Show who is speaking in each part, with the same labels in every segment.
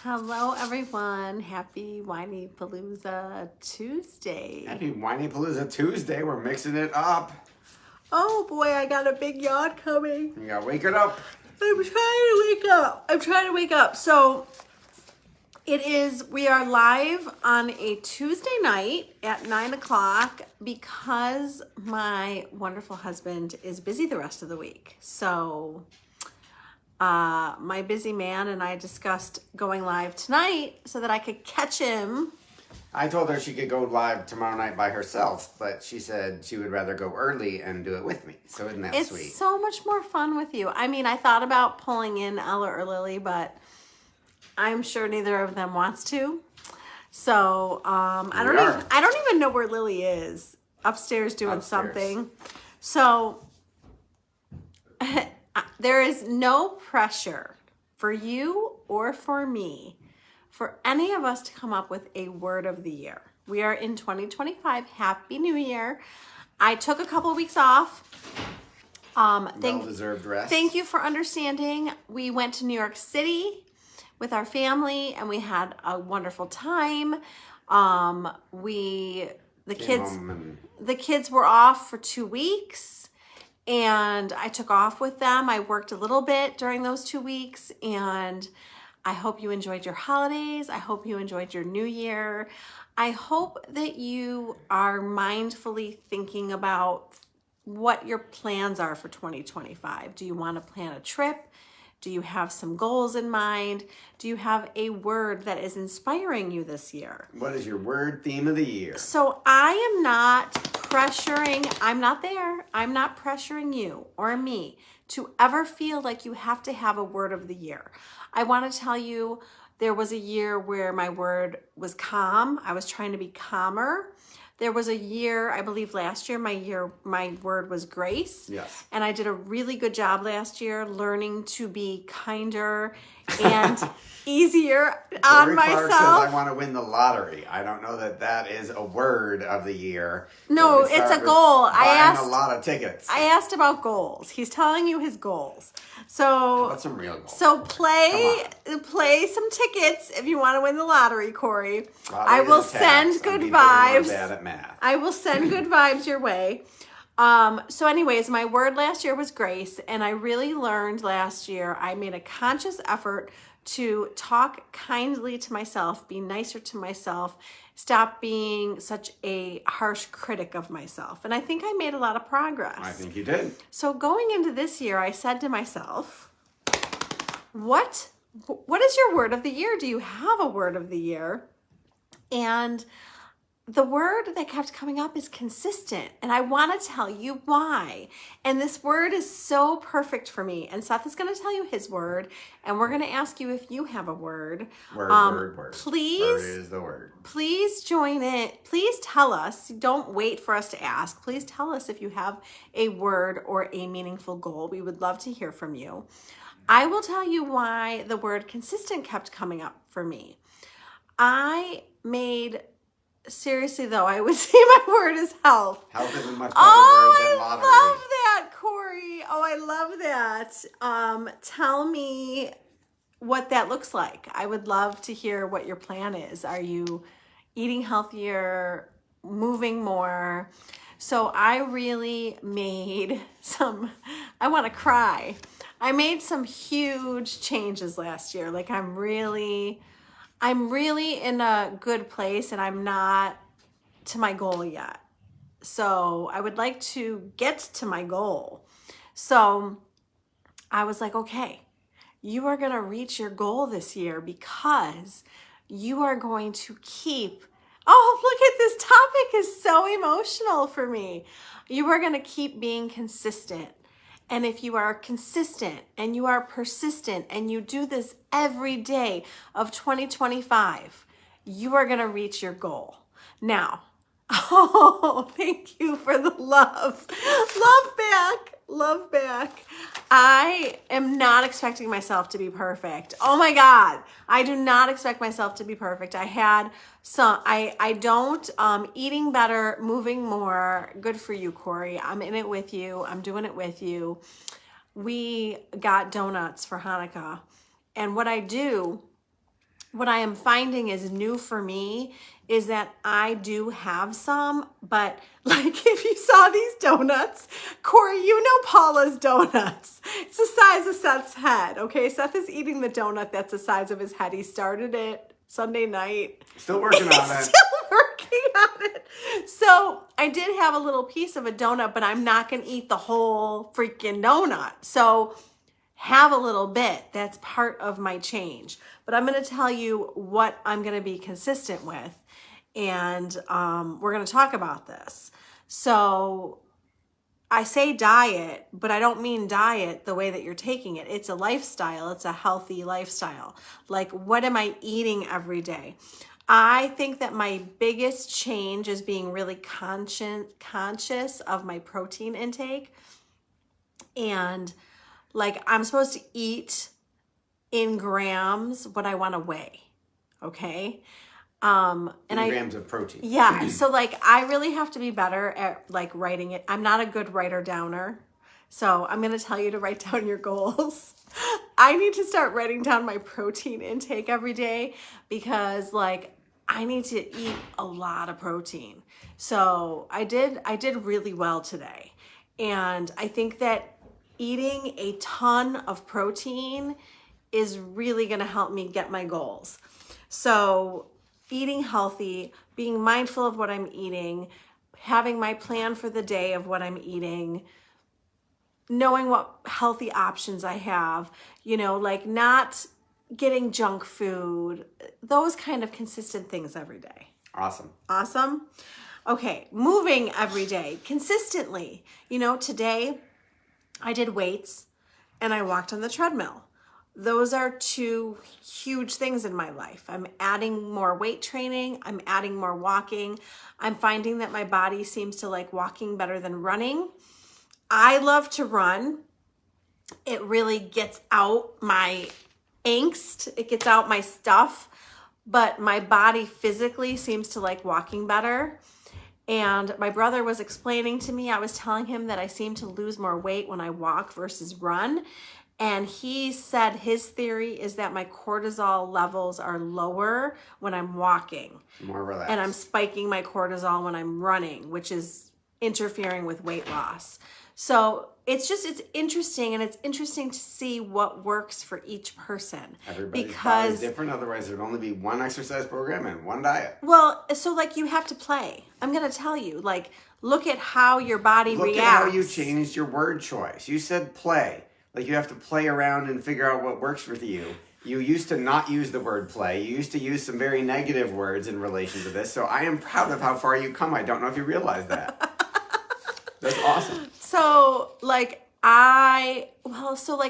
Speaker 1: Hello, everyone. Happy Whinypaluza Tuesday.
Speaker 2: Happy Whinypaluza Tuesday. We're mixing it up.
Speaker 1: Oh boy, I got a big yawn coming.
Speaker 2: You gotta wake it up.
Speaker 1: I'm trying to wake up. So we are live on a Tuesday night at 9 o'clock because my wonderful husband is busy the rest of the week. So my busy man and I discussed going live tonight so that I could catch him.
Speaker 2: I told her she could go live tomorrow night by herself, but she said she would rather go early and do it with me. So isn't that sweet?
Speaker 1: It's so much more fun with you. I mean, I thought about pulling in Ella or Lily, but I'm sure neither of them wants to. So I don't even know where Lily is. Upstairs doing something. So there is no pressure for you or for me, for any of us to come up with a word of the year. We are in 2025. Happy New Year. I took a couple of weeks off.
Speaker 2: Well-deserved rest.
Speaker 1: Thank you for understanding. We went to New York City with our family and we had a wonderful time. The kids were off for 2 weeks. And I took off with them. I worked a little bit during those 2 weeks, and I hope you enjoyed your holidays. I hope you enjoyed your new year. I hope that you are mindfully thinking about what your plans are for 2025. Do you want to plan a trip? Do you have some goals in mind? Do you have a word that is inspiring you this year?
Speaker 2: What is your word theme of the year?
Speaker 1: So I am not pressuring, I'm not pressuring you or me to ever feel like you have to have a word of the year. I want to tell you, there was a year where my word was calm. I was trying to be calmer. There was a year, I believe last year, my word was grace.
Speaker 2: Yes.
Speaker 1: And I did a really good job last year learning to be kinder and easier on myself.
Speaker 2: Clark says I want to win the lottery. I don't know that is a word of the year.
Speaker 1: No, it's a goal.
Speaker 2: I asked a lot of tickets.
Speaker 1: I asked about goals. He's telling you his goals. So
Speaker 2: how about some real goals?
Speaker 1: So play some tickets if you want to win the lottery, Corey. I will send good vibes.
Speaker 2: Bad at math.
Speaker 1: I will send good vibes your way. So anyways, my word last year was grace, and I really learned last year, I made a conscious effort to talk kindly to myself, be nicer to myself, stop being such a harsh critic of myself. And I think I made a lot of progress.
Speaker 2: I think you did.
Speaker 1: So going into this year, I said to myself, what is your word of the year? Do you have a word of the year? And the word that kept coming up is consistent. And I want to tell you why. And this word is so perfect for me. And Seth is going to tell you his word. And we're going to ask you if you have a word.
Speaker 2: Word.
Speaker 1: Please.
Speaker 2: Word is the word.
Speaker 1: Please join it. Please tell us. Don't wait for us to ask. Please tell us if you have a word or a meaningful goal. We would love to hear from you. I will tell you why the word consistent kept coming up for me. Seriously though, I would say my word is health.
Speaker 2: Health is a much better word than lottery.
Speaker 1: I love that, Corey. Oh, I love that. Tell me what that looks like. I would love to hear what your plan is. Are you eating healthier, moving more? So I really made I want to cry. I made some huge changes last year. Like I'm really in a good place and I'm not to my goal yet. So I would like to get to my goal. So I was like, okay, you are going to reach your goal this year because you are going to look at this topic is so emotional for me. You are going to keep being consistent. And if you are consistent and you are persistent and you do this every day of 2025, you are going to reach your goal. Now, thank you for the love. Love back. I am not expecting myself to be perfect. Oh my God. I do not expect myself to be perfect. Eating better, moving more. Good for you, Corey. I'm in it with you. I'm doing it with you. We got donuts for Hanukkah. And what I do what I am finding is new for me is that I do have some, but like if you saw these donuts, Corey, you know Paula's donuts. It's the size of Seth's head, okay? Seth is eating the donut that's the size of his head. He started it Sunday night.
Speaker 2: Still working on it.
Speaker 1: Still working on it. So I did have a little piece of a donut, but I'm not going to eat the whole freaking donut. So have a little bit. That's part of my change. But I'm going to tell you what I'm going to be consistent with. And we're going to talk about this. So I say diet, but I don't mean diet the way that you're taking it. It's a lifestyle. It's a healthy lifestyle. Like, what am I eating every day? I think that my biggest change is being really conscious of my protein intake. And like, I'm supposed to eat in grams what I want to weigh. Okay. And
Speaker 2: grams of protein.
Speaker 1: Yeah. So like, I really have to be better at like writing it. I'm not a good writer downer. So I'm going to tell you to write down your goals. I need to start writing down my protein intake every day because like I need to eat a lot of protein. So I did really well today. And I think that eating a ton of protein is really going to help me get my goals. So eating healthy, being mindful of what I'm eating, having my plan for the day of what I'm eating, knowing what healthy options I have, you know, like not getting junk food, those kind of consistent things every day.
Speaker 2: Awesome.
Speaker 1: Awesome. Okay. Moving every day consistently. You know, today I did weights and I walked on the treadmill. Those are two huge things in my life. I'm adding more weight training. I'm adding more walking. I'm finding that my body seems to like walking better than running. I love to run. It really gets out my angst. It gets out my stuff, but my body physically seems to like walking better. And my brother was explaining to me, I was telling him that I seem to lose more weight when I walk versus run. And he said his theory is that my cortisol levels are lower when I'm walking.
Speaker 2: More relaxed.
Speaker 1: And I'm spiking my cortisol when I'm running, which is interfering with weight loss. So it's interesting, and it's interesting to see what works for each person.
Speaker 2: Everybody's body is different, otherwise there'd only be one exercise program and one diet.
Speaker 1: Well, so like you have to play. I'm going to tell you, like, look at how your body reacts.
Speaker 2: Look at how you changed your word choice. You said play. Like you have to play around and figure out what works with you. You used to not use the word play. You used to use some very negative words in relation to this. So I am proud of how far you come. I don't know if you realize that. That's awesome.
Speaker 1: So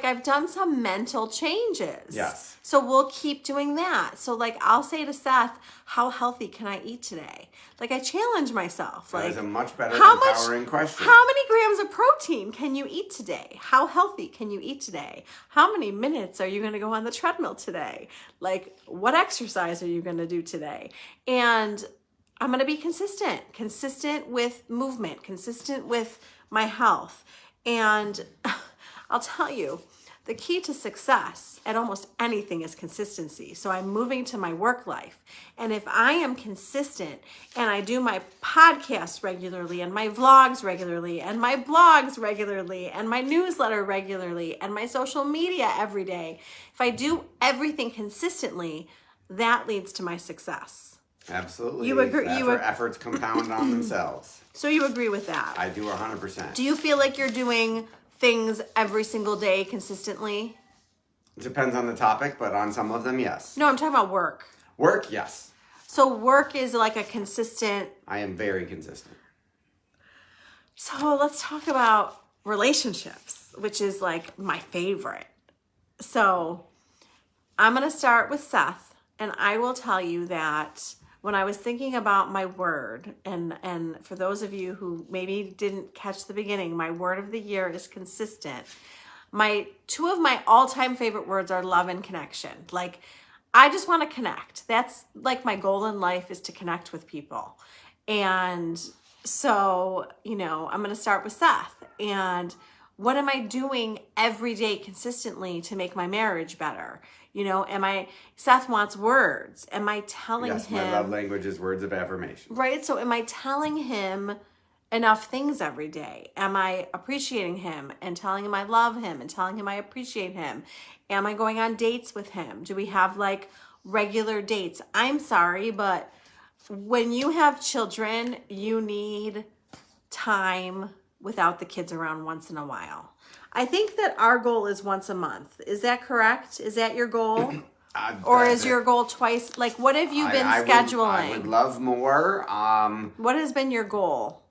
Speaker 1: I've done some mental changes.
Speaker 2: Yes.
Speaker 1: So we'll keep doing that. So like I'll say to Seth, how healthy can I eat today? Like I challenge myself.
Speaker 2: That
Speaker 1: like
Speaker 2: is a much better empowering question.
Speaker 1: How many grams of protein can you eat today? How healthy can you eat today? How many minutes are you going to go on the treadmill today? Like what exercise are you going to do today? And I'm going to be consistent with movement, consistent with my health. And I'll tell you, the key to success at almost anything is consistency. So I'm moving to my work life. And if I am consistent and I do my podcasts regularly and my vlogs regularly and my blogs regularly and my newsletter regularly and my social media every day, if I do everything consistently, that leads to my success.
Speaker 2: Absolutely.
Speaker 1: You agree?
Speaker 2: Efforts compound on themselves.
Speaker 1: So you agree with that?
Speaker 2: I do 100%.
Speaker 1: Do you feel like you're doing things every single day consistently?
Speaker 2: It depends on the topic, but on some of them, yes.
Speaker 1: No, I'm talking about work.
Speaker 2: Work, yes.
Speaker 1: So work is like a consistent...
Speaker 2: I am very consistent.
Speaker 1: So let's talk about relationships, which is like my favorite. So I'm going to start with Seth, and I will tell you that when I was thinking about my word, and for those of you who maybe didn't catch the beginning, my word of the year is consistent. Two of my all-time favorite words are love and connection. Like, I just want to connect. That's like my goal in life, is to connect with people. And so, I'm going to start with Seth. And What am I doing every day consistently to make my marriage better? You know, Seth wants words. Am I telling
Speaker 2: Yes,
Speaker 1: him?
Speaker 2: my love language is words of affirmation.
Speaker 1: Right? So am I telling him enough things every day? Am I appreciating him and telling him I love him and telling him I appreciate him? Am I going on dates with him? Do we have like regular dates? I'm sorry, but when you have children, you need time without the kids around once in a while. I think that our goal is once a month. Is that correct? Is that your goal? Or is your goal twice? Like, what have you been scheduling?
Speaker 2: I would love more.
Speaker 1: What has been your goal?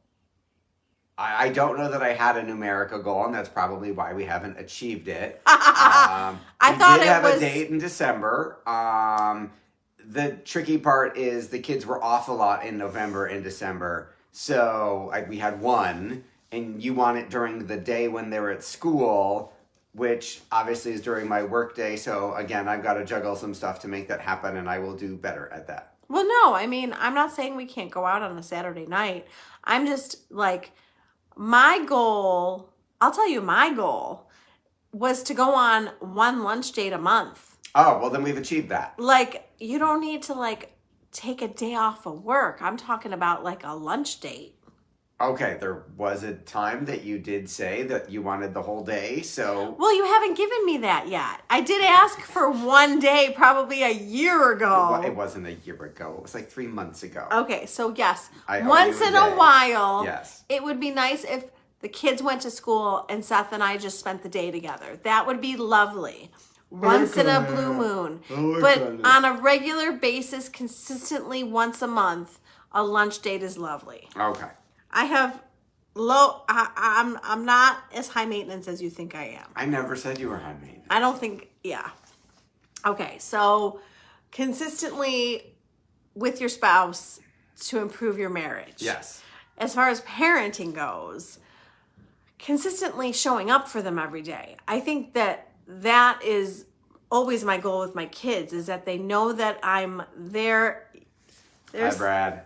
Speaker 2: I don't know that I had a numerical goal, and that's probably why we haven't achieved it.
Speaker 1: I thought
Speaker 2: we did
Speaker 1: it
Speaker 2: have
Speaker 1: was
Speaker 2: a date in December. The tricky part is the kids were off a lot in November and December, so we had one, and you want it during the day when they were at school, which obviously is during my work day. So again, I've got to juggle some stuff to make that happen, and I will do better at that.
Speaker 1: Well, no, I mean, I'm not saying we can't go out on a Saturday night. I'm just like, my goal, I'll tell you, my goal was to go on one lunch date a month.
Speaker 2: Oh, well, then we've achieved that.
Speaker 1: Like, you don't need to like take a day off of work. I'm talking about like a lunch date.
Speaker 2: Okay, there was a time that you did say that you wanted the whole day, so...
Speaker 1: Well, you haven't given me that yet. I did ask for one day probably a year ago.
Speaker 2: It wasn't a year ago. It was like 3 months ago.
Speaker 1: Okay, so yes,
Speaker 2: I owe
Speaker 1: once
Speaker 2: you a
Speaker 1: in a
Speaker 2: day.
Speaker 1: while,
Speaker 2: Yes.
Speaker 1: it would be nice if the kids went to school and Seth and I just spent the day together. That would be lovely. Once in a blue moon. But on a regular basis, consistently once a month, a lunch date is lovely.
Speaker 2: Okay.
Speaker 1: I have I'm not as high maintenance as you think I am.
Speaker 2: I never said you were high maintenance.
Speaker 1: I don't think, yeah. Okay, so consistently with your spouse to improve your marriage.
Speaker 2: Yes.
Speaker 1: As far as parenting goes, consistently showing up for them every day. I think that is always my goal with my kids, is that they know that I'm there.
Speaker 2: Hi, Brad.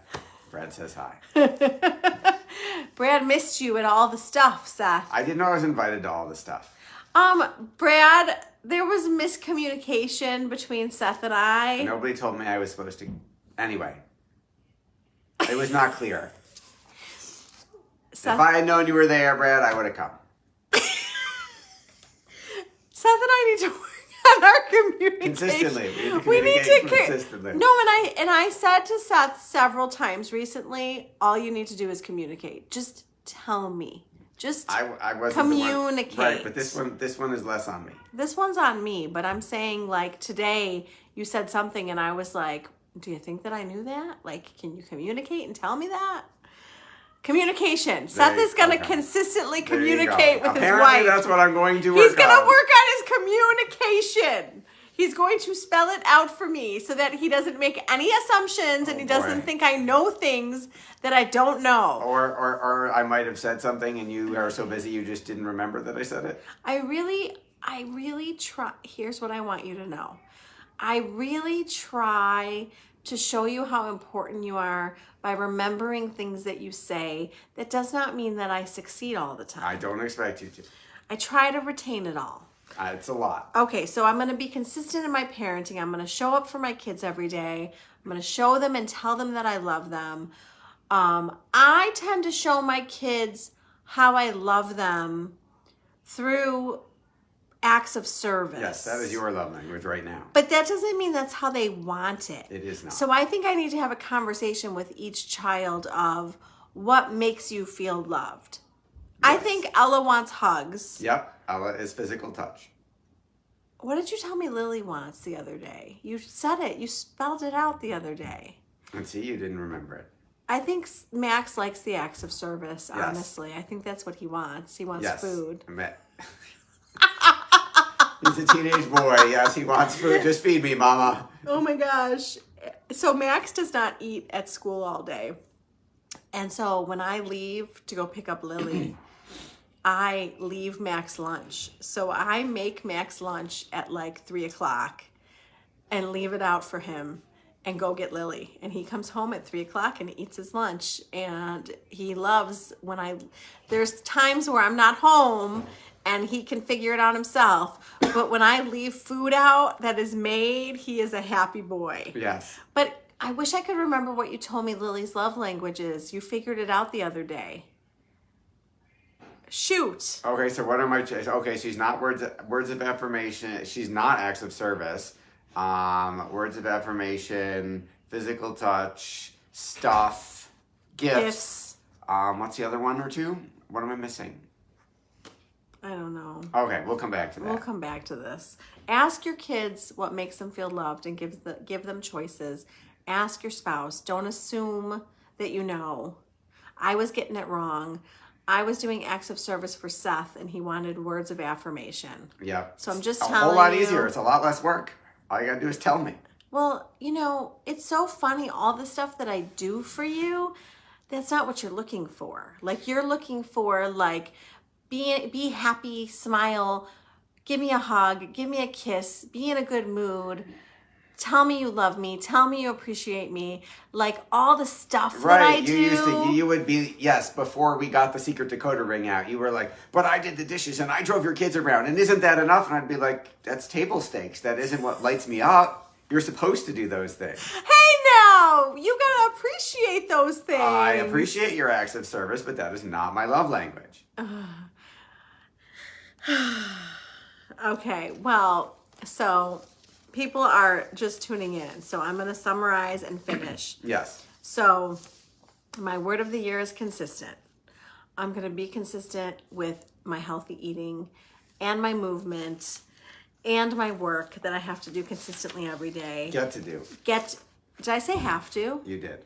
Speaker 2: Brad says hi.
Speaker 1: Brad missed you at all the stuff, Seth.
Speaker 2: I didn't know I was invited to all this stuff.
Speaker 1: Brad, there was miscommunication between Seth and I.
Speaker 2: Nobody told me I was supposed to... Anyway. It was not clear.
Speaker 1: Seth,
Speaker 2: If I had known you were there, Brad, I would have come.
Speaker 1: Seth and I need to work on our communication.
Speaker 2: Consistently.
Speaker 1: We need to
Speaker 2: consistently.
Speaker 1: No, and I said to Seth several times recently, all you need to do is communicate. Just tell me. Just
Speaker 2: I wasn't
Speaker 1: communicate.
Speaker 2: The one, right, but this one is less on me.
Speaker 1: This one's on me, but I'm saying, like, today you said something and I was like, do you think that I knew that? Like, can you communicate and tell me that? Communication. Seth is going to consistently communicate with his wife.
Speaker 2: Apparently that's what I'm going to work on.
Speaker 1: He's going to work on his communication. He's going to spell it out for me so that he doesn't make any assumptions and he doesn't think I know things that I don't know.
Speaker 2: Or I might have said something and you are so busy you just didn't remember that I said it.
Speaker 1: I really try. Here's what I want you to know. I really try to show you how important you are by remembering things that you say. That does not mean that I succeed all the time.
Speaker 2: I don't expect you to.
Speaker 1: I try to retain it all.
Speaker 2: It's a lot.
Speaker 1: Okay, so I'm going to be consistent in my parenting. I'm going to show up for my kids every day. I'm going to show them and tell them that I love them. I tend to show my kids how I love them through acts of service.
Speaker 2: Yes, that is your love language right now.
Speaker 1: But that doesn't mean that's how they want it.
Speaker 2: It is not.
Speaker 1: So I think I need to have a conversation with each child of what makes you feel loved. Yes. I think Ella wants hugs.
Speaker 2: Yep, Ella is physical touch.
Speaker 1: What did you tell me Lily wants the other day? You said it. You spelled it out the other day.
Speaker 2: And see, you didn't remember it.
Speaker 1: I think Max likes the acts of service, honestly. I think that's what he wants. He wants food.
Speaker 2: He's a teenage boy. Yes, he wants food. Just feed me, Mama.
Speaker 1: Oh my gosh. So Max does not eat at school all day. And so when I leave to go pick up Lily, I leave Max lunch. So I make Max lunch at like 3 o'clock and leave it out for him and go get Lily. And he comes home at 3 o'clock and eats his lunch. And he loves when there's times where I'm not home and he can figure it out himself. But when I leave food out that is made, he is a happy boy.
Speaker 2: Yes.
Speaker 1: But I wish I could remember what you told me Lily's love language is. You figured it out the other day. Shoot.
Speaker 2: Okay, so what am I? Okay, she's not words of affirmation. She's not acts of service. Words of affirmation, physical touch, stuff, gifts. What's the other one or two? What am I missing?
Speaker 1: I don't know.
Speaker 2: Okay, we'll come back to that.
Speaker 1: We'll come back to this. Ask your kids what makes them feel loved and give them choices. Ask your spouse. Don't assume that you know. I was getting it wrong. I was doing acts of service for Seth, and he wanted words of affirmation.
Speaker 2: Yeah.
Speaker 1: So I'm just
Speaker 2: telling you.
Speaker 1: telling
Speaker 2: A whole lot
Speaker 1: you.
Speaker 2: easier. It's a lot less work. All you gotta do is tell me.
Speaker 1: Well, it's so funny. All the stuff that I do for you, that's not what you're looking for. Like, you're looking for, like, be happy, smile, give me a hug, give me a kiss, be in a good mood. Tell me you love me. Tell me you appreciate me. Like, all the stuff that I do.
Speaker 2: You would be, yes, before we got the secret decoder ring out, you were like, but I did the dishes and I drove your kids around, and isn't that enough? And I'd be like, that's table stakes. That isn't what lights me up. You're supposed to do those things.
Speaker 1: Hey, now, you gotta appreciate those things.
Speaker 2: I appreciate your acts of service, but that is not my love language.
Speaker 1: Okay, well, so people are just tuning in, so I'm going to summarize and finish.
Speaker 2: Yes.
Speaker 1: So my word of the year is consistent. I'm going to be consistent with my healthy eating and my movement and my work that I have to do consistently every day.
Speaker 2: Get to do.
Speaker 1: Did I say have to?
Speaker 2: You did.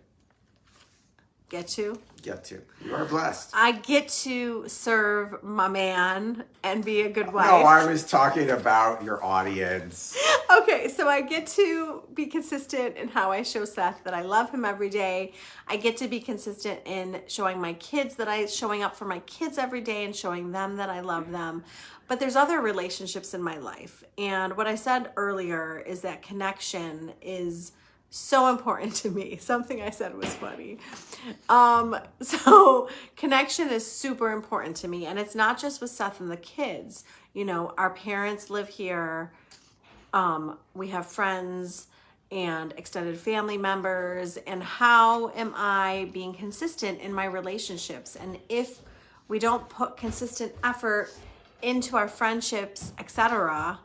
Speaker 1: Get to?
Speaker 2: Get to. You are blessed.
Speaker 1: I get to serve my man and be a good wife.
Speaker 2: No, I was talking about your audience.
Speaker 1: Okay, so I get to be consistent in how I show Seth that I love him every day. I get to be consistent in showing my kids that I'm showing up for my kids every day and showing them that I love them. But there's other relationships in my life. And what I said earlier is that connection is so important to me. Something I said was funny. So connection is super important to me. And it's not just with Seth and the kids. Our parents live here. We have friends and extended family members. And how am I being consistent in my relationships? And if we don't put consistent effort into our friendships, etc.,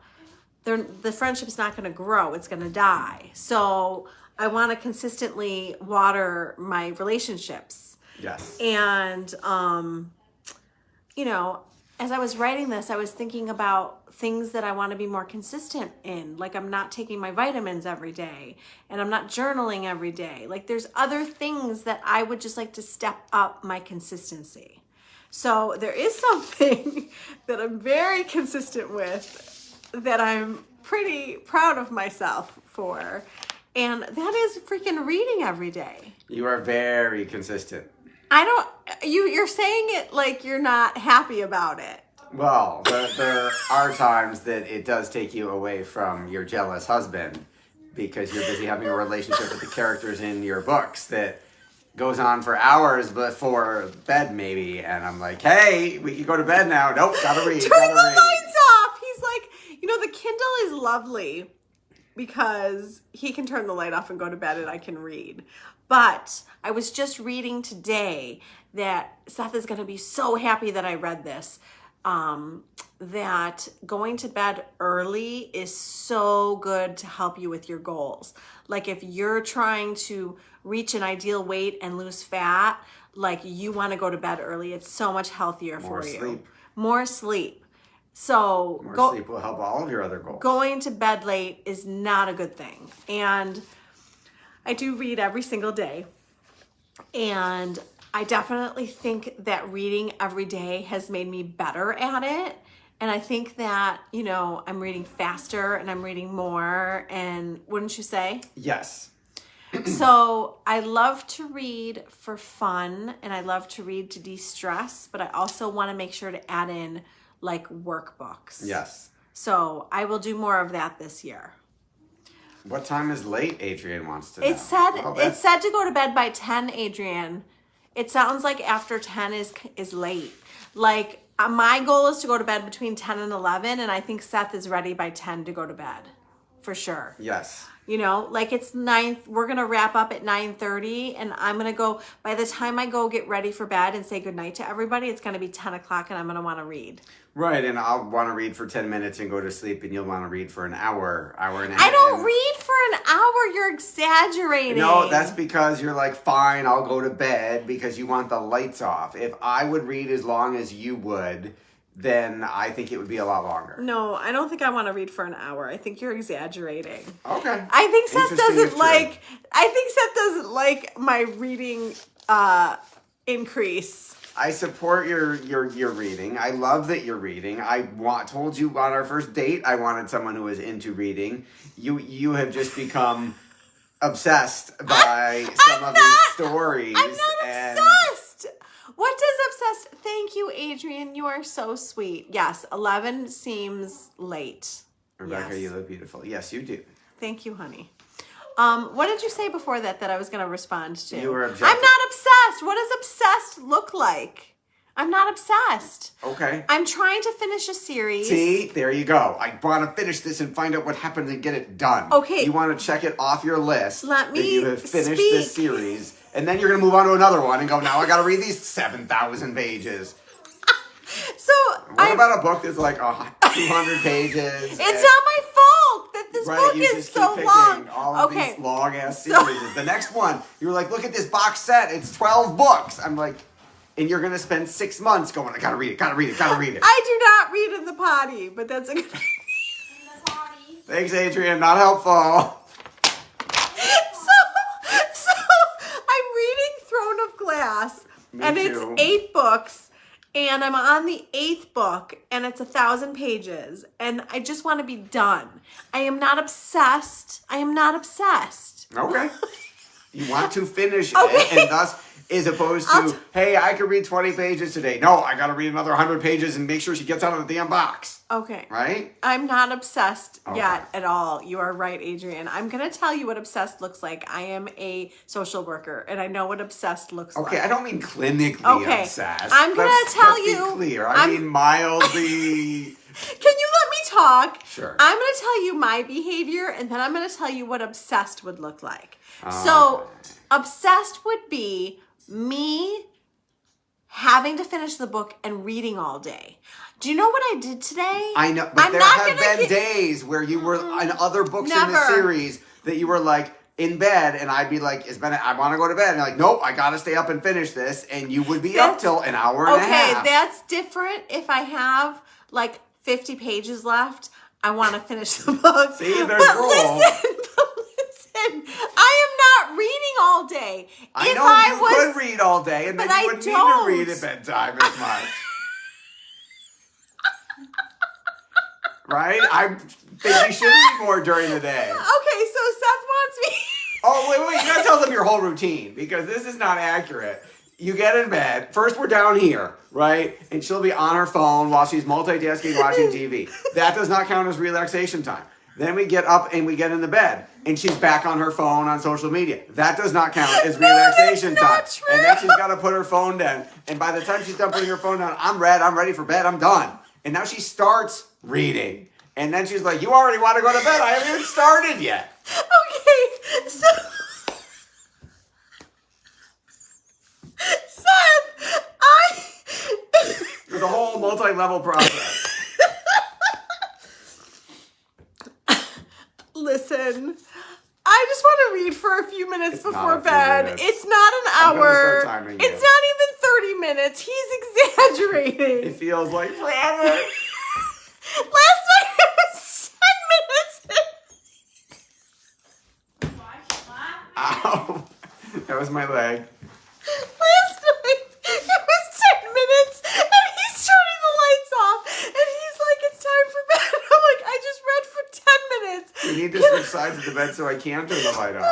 Speaker 1: the friendship's not going to grow. It's going to die. So I want to consistently water my relationships.
Speaker 2: Yes.
Speaker 1: And, as I was writing this, I was thinking about things that I want to be more consistent in. Like, I'm not taking my vitamins every day, and I'm not journaling every day. Like, there's other things that I would just like to step up my consistency. So there is something that I'm very consistent with that I'm pretty proud of myself for. And that is freaking reading every day.
Speaker 2: You are very consistent.
Speaker 1: You're saying it like you're not happy about it.
Speaker 2: Well, there are times that it does take you away from your jealous husband because you're busy having a relationship with the characters in your books that goes on for hours before bed maybe. And I'm like, hey, we can go to bed now. Nope, gotta read.
Speaker 1: Turn the lights off. He's like, the Kindle is lovely because he can turn the light off and go to bed and I can read. But I was just reading today that Seth is going to be so happy that I read this, that going to bed early is so good to help you with your goals. Like, if you're trying to reach an ideal weight and lose fat, like, you want to go to bed early. It's so much healthier for you. More sleep. So
Speaker 2: More sleep will help all of your other goals.
Speaker 1: Going to bed late is not a good thing. And I do read every single day. And I definitely think that reading every day has made me better at it. And I think that, I'm reading faster and I'm reading more. And wouldn't you say?
Speaker 2: Yes.
Speaker 1: So I love to read for fun and I love to read to de-stress, but I also want to make sure to add in like workbooks.
Speaker 2: Yes.
Speaker 1: So I will do more of that this year.
Speaker 2: What time is late, Adrian wants to know?
Speaker 1: It said to go to bed by 10, Adrian. It sounds like after 10 is late. Like, my goal is to go to bed between 10 and 11, and I think Seth is ready by 10 to go to bed, for sure.
Speaker 2: Yes.
Speaker 1: You know, like it's 9, we're going to wrap up at 9:30, and I'm going to go, by the time I go get ready for bed and say goodnight to everybody, it's going to be 10 o'clock, and I'm going to want to read.
Speaker 2: Right, and I'll want to read for 10 minutes and go to sleep, and you'll want to read for an hour and a half.
Speaker 1: I don't read for an hour. You're exaggerating.
Speaker 2: No, that's because you're like, fine, I'll go to bed because you want the lights off. If I would read as long as you would, then I think it would be a lot longer.
Speaker 1: No, I don't think I want to read for an hour. I think you're exaggerating.
Speaker 2: Okay.
Speaker 1: I think Seth
Speaker 2: Interesting if
Speaker 1: doesn't like my reading increase.
Speaker 2: I support your reading. I love that you're reading. Told you on our first date I wanted someone who was into reading. You have just become obsessed by some of these stories.
Speaker 1: I'm not obsessed. What does obsessed? Thank you, Adrian. You are so sweet. Yes, 11 seems late.
Speaker 2: Rebecca,
Speaker 1: yes.
Speaker 2: You look beautiful. Yes, you do.
Speaker 1: Thank you, honey. What did you say before that I was going to respond to?
Speaker 2: You were
Speaker 1: I'm not obsessed. What does obsessed look like? I'm not obsessed.
Speaker 2: Okay.
Speaker 1: I'm trying to finish a series.
Speaker 2: See, there you go. I want to finish this and find out what happens and get it done.
Speaker 1: Okay.
Speaker 2: You want to check it off your list.
Speaker 1: Let me
Speaker 2: that you have finished
Speaker 1: speak.
Speaker 2: this series, and then you're going to move on to another one and go, now I got to read these 7,000 pages.
Speaker 1: So
Speaker 2: What about a book that's like 200 pages?
Speaker 1: It's not my fault that this book
Speaker 2: you
Speaker 1: is
Speaker 2: just
Speaker 1: so
Speaker 2: keep picking
Speaker 1: long.
Speaker 2: all of
Speaker 1: Okay.
Speaker 2: these long-ass series. The next one, you're like, look at this box set. It's 12 books. I'm like, and you're going to spend 6 months going, I got to read it, got to read it, got to read it.
Speaker 1: I do not read in the potty, but that's a good idea.
Speaker 2: Thanks, Adrian. Not helpful.
Speaker 1: So I'm reading Throne of Glass,
Speaker 2: Me
Speaker 1: and
Speaker 2: too.
Speaker 1: it's 8 books, and I'm on the 8th book, and it's 1,000 pages, and I just want to be done. I am not obsessed. I am not obsessed.
Speaker 2: Okay. You want to finish
Speaker 1: Okay.
Speaker 2: it, and thus, as opposed to, hey, I could read 20 pages today. No, I got to read another 100 pages and make sure she gets out of the damn box.
Speaker 1: Okay.
Speaker 2: Right?
Speaker 1: I'm not obsessed
Speaker 2: Okay.
Speaker 1: yet at all. You are right, Adrian. I'm going to tell you what obsessed looks like. I am a social worker, and I know what obsessed looks like.
Speaker 2: Okay, I don't mean clinically
Speaker 1: Okay.
Speaker 2: obsessed.
Speaker 1: I'm gonna tell you-
Speaker 2: Let's be clear. I mean mildly.
Speaker 1: Can you let me talk?
Speaker 2: Sure.
Speaker 1: I'm going to tell you my behavior, and then I'm going to tell you what obsessed would look like.
Speaker 2: Okay.
Speaker 1: So, obsessed would be me having to finish the book and reading all day. Do you know what I did today?
Speaker 2: I know, but
Speaker 1: I'm
Speaker 2: there
Speaker 1: not
Speaker 2: have
Speaker 1: gonna
Speaker 2: been days where you were in other books in the
Speaker 1: Never.
Speaker 2: series that you were like in bed, and I'd be like, I want to go to bed. And you're like, nope, I got to stay up and finish this. And you would be up till an hour and a half.
Speaker 1: Okay, that's different. If I have like 50 pages left, I want to finish the book.
Speaker 2: See, there's
Speaker 1: but
Speaker 2: rules.
Speaker 1: listen, I am not reading all day.
Speaker 2: I
Speaker 1: If
Speaker 2: know
Speaker 1: I
Speaker 2: you
Speaker 1: was,
Speaker 2: could read all day, and then
Speaker 1: but
Speaker 2: you
Speaker 1: I
Speaker 2: wouldn't need
Speaker 1: don't.
Speaker 2: to read at bedtime as much. Right? I think you should read more during the day.
Speaker 1: Okay, so Seth wants me.
Speaker 2: Oh, wait, you gotta tell them your whole routine, because this is not accurate. You get in bed, first we're down here, right? And she'll be on her phone while she's multitasking watching TV. That does not count as relaxation time. Then we get up and we get in the bed, and she's back on her phone on social media. That does not count as relaxation
Speaker 1: that's
Speaker 2: time.
Speaker 1: not true.
Speaker 2: And then she's gotta put her phone down. And by the time she's done putting her phone down, I'm ready for bed, I'm done. And now she starts reading. And then she's like, you already want to go to bed? I haven't even started yet.
Speaker 1: Okay, so Seth,
Speaker 2: There's a whole multi-level process.
Speaker 1: Listen, I just want to read for a few minutes
Speaker 2: It's not
Speaker 1: before
Speaker 2: a few
Speaker 1: bed.
Speaker 2: minutes.
Speaker 1: It's not an
Speaker 2: I'm gonna
Speaker 1: hour.
Speaker 2: start timing you.
Speaker 1: It's not even 30 minutes. He's exaggerating.
Speaker 2: It feels like forever.
Speaker 1: Last night it was 10 minutes.
Speaker 2: Ow. That was my leg.
Speaker 1: Last night it was 10 minutes and he's turning the lights off and he's like, it's time for bed. I'm like, I just read for 10 minutes.
Speaker 2: We need to switch sides of the bed so I can turn the light on.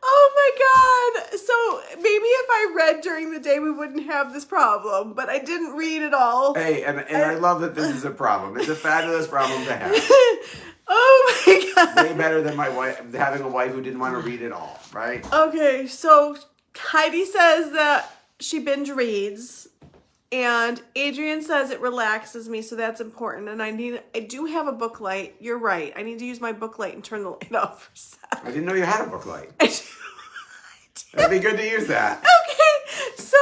Speaker 1: Oh my god. So maybe if I read during the day we wouldn't have this problem, but I didn't read at all.
Speaker 2: Hey, and I love that this is a problem. It's a fabulous problem to have.
Speaker 1: Oh my god.
Speaker 2: Way better than my wife having a wife who didn't want to read at all, right?
Speaker 1: Okay, so Heidi says that she binge reads. And Adrian says it relaxes me, so that's important. And I do have a book light. You're right. I need to use my book light and turn the light off for Seth.
Speaker 2: I didn't know you had a book light.
Speaker 1: I do.
Speaker 2: That'd be good to use that.
Speaker 1: Okay, so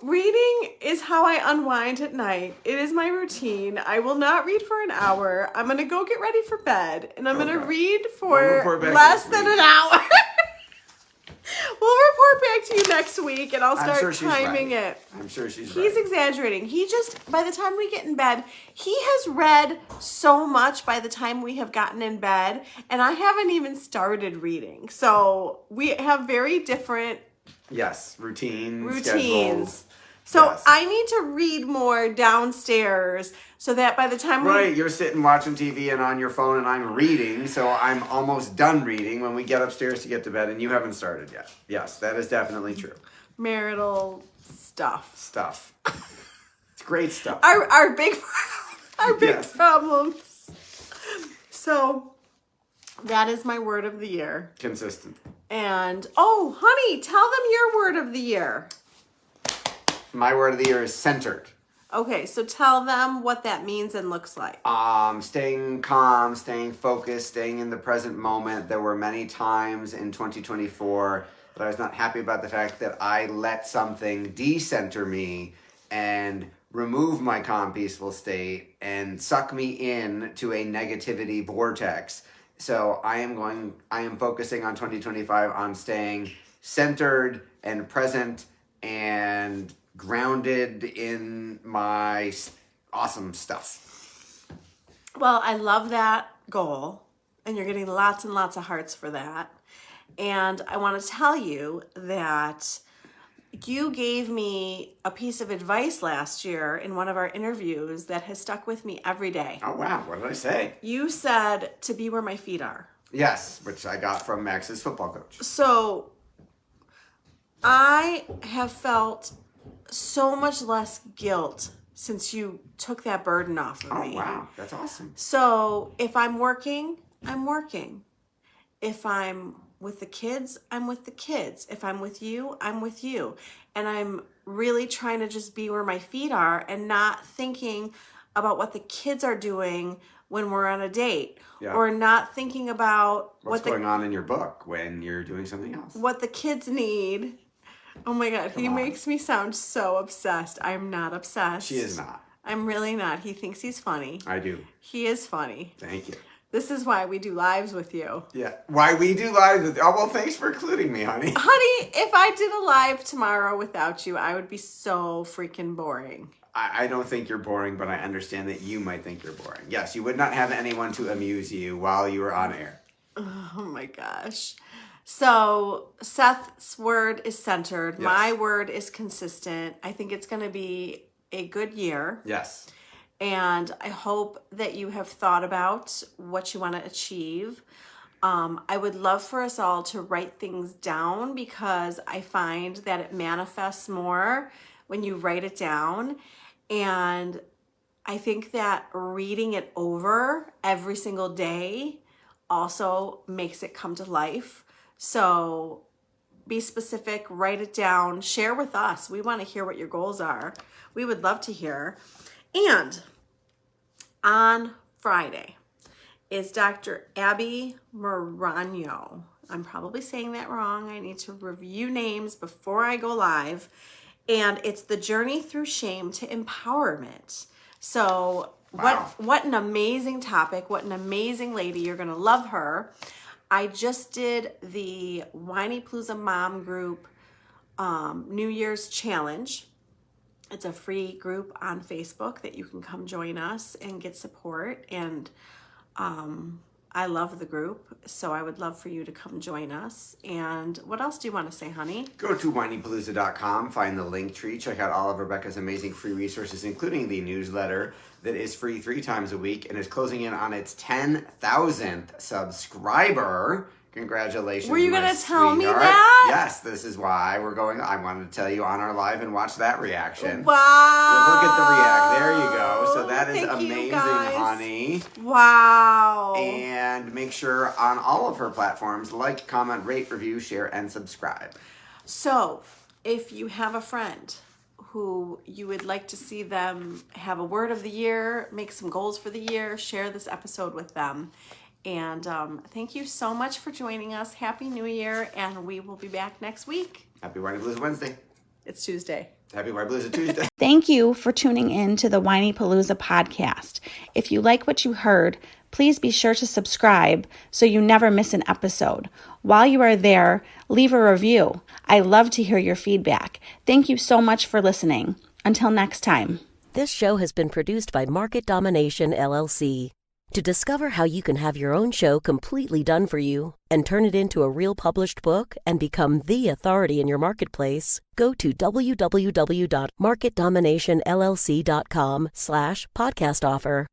Speaker 1: reading is how I unwind at night. It is my routine. I will not read for an hour. I'm gonna go get ready for bed, and I'm gonna read for less than an hour. We'll report back to you next week, and I'll start timing it.
Speaker 2: I'm sure she's
Speaker 1: right. He's exaggerating. He just, by the time we get in bed, he has read so much by the time we have gotten in bed, and I haven't even started reading. So we have very different
Speaker 2: routines.
Speaker 1: Schedules. So I need to read more downstairs so that by the time
Speaker 2: you're sitting watching TV and on your phone, and I'm reading, so I'm almost done reading when we get upstairs to get to bed, and you haven't started yet. Yes, that is definitely true.
Speaker 1: Marital stuff.
Speaker 2: It's great stuff.
Speaker 1: Our big problems. So that is my word of the year.
Speaker 2: Consistent.
Speaker 1: And honey, tell them your word of the year.
Speaker 2: My word of the year is centered.
Speaker 1: Okay, so tell them what that means and looks like.
Speaker 2: Staying calm, staying focused, staying in the present moment. There were many times in 2024 that I was not happy about the fact that I let something decenter me and remove my calm, peaceful state and suck me in to a negativity vortex. So I am focusing on 2025 on staying centered and present and grounded in my awesome stuff.
Speaker 1: Well, I love that goal, and you're getting lots and lots of hearts for that. And I want to tell you that you gave me a piece of advice last year in one of our interviews that has stuck with me every day.
Speaker 2: Oh, wow. What did I say?
Speaker 1: You said to be where my feet are.
Speaker 2: Yes, which I got from Max's football coach.
Speaker 1: So I have felt so much less guilt since you took that burden off of me.
Speaker 2: Oh, wow. That's awesome.
Speaker 1: So if I'm working, I'm working. If I'm with the kids, I'm with the kids. If I'm with you, I'm with you. And I'm really trying to just be where my feet are and not thinking about what the kids are doing when we're on a date, or not thinking about
Speaker 2: what's going on in your book when you're doing something else.
Speaker 1: What the kids need. Oh my God, he makes me sound so obsessed. I'm not obsessed.
Speaker 2: She is not.
Speaker 1: I'm really not. He thinks he's funny.
Speaker 2: I do.
Speaker 1: He is funny.
Speaker 2: Thank you.
Speaker 1: This is why we do lives with you.
Speaker 2: Yeah, why we do lives with you. Oh, well, thanks for including me, honey.
Speaker 1: Honey, if I did a live tomorrow without you, I would be so freaking boring.
Speaker 2: I don't think you're boring, but I understand that you might think you're boring. Yes, you would not have anyone to amuse you while you were on air.
Speaker 1: Oh my gosh. So Seth's word is centered. Yes. My word is consistent. I think it's going to be a good year.
Speaker 2: Yes.
Speaker 1: And I hope that you have thought about what you want to achieve. I would love for us all to write things down because I find that it manifests more when you write it down. And I think that reading it over every single day also makes it come to life. So be specific, write it down, share with us. We want to hear what your goals are. We would love to hear. And on Friday is Dr. Abby Morano. I'm probably saying that wrong. I need to review names before I go live. And it's the journey through shame to empowerment. So
Speaker 2: wow.
Speaker 1: What an amazing topic. What an amazing lady. You're going to love her. I just did the Whinypaluza Mom Group New Year's Challenge. It's a free group on Facebook that you can come join us and get support. And I love the group, so I would love for you to come join us. And what else do you want to say, honey?
Speaker 2: Go to whinypaluza.com, find the link tree, check out all of Rebecca's amazing free resources, including the newsletter that is free 3 times a week and is closing in on its 10,000th subscriber. Congratulations,
Speaker 1: were you going to tell me
Speaker 2: sweetheart.
Speaker 1: that?
Speaker 2: Yes, this is why we're going. I wanted to tell you on our live and watch that reaction.
Speaker 1: Wow.
Speaker 2: Look at the react. There you go. So that is
Speaker 1: Thank
Speaker 2: amazing, honey.
Speaker 1: Wow.
Speaker 2: And make sure on all of her platforms, like, comment, rate, review, share, and subscribe.
Speaker 1: So, if you have a friend who you would like to see them have a word of the year, make some goals for the year, share this episode with them. And thank you so much for joining us. Happy New Year, and we will be back next week.
Speaker 2: Happy Whinypaluza Wednesday.
Speaker 1: It's Tuesday.
Speaker 2: Happy Whinypaluza Tuesday.
Speaker 3: Thank you for tuning in to the Whinypaluza podcast. If you like what you heard, please be sure to subscribe so you never miss an episode. While you are there, leave a review. I love to hear your feedback. Thank you so much for listening. Until next time.
Speaker 4: This show has been produced by Market Domination, LLC. To discover how you can have your own show completely done for you and turn it into a real published book and become the authority in your marketplace, go to www.marketdominationllc.com/podcast offer.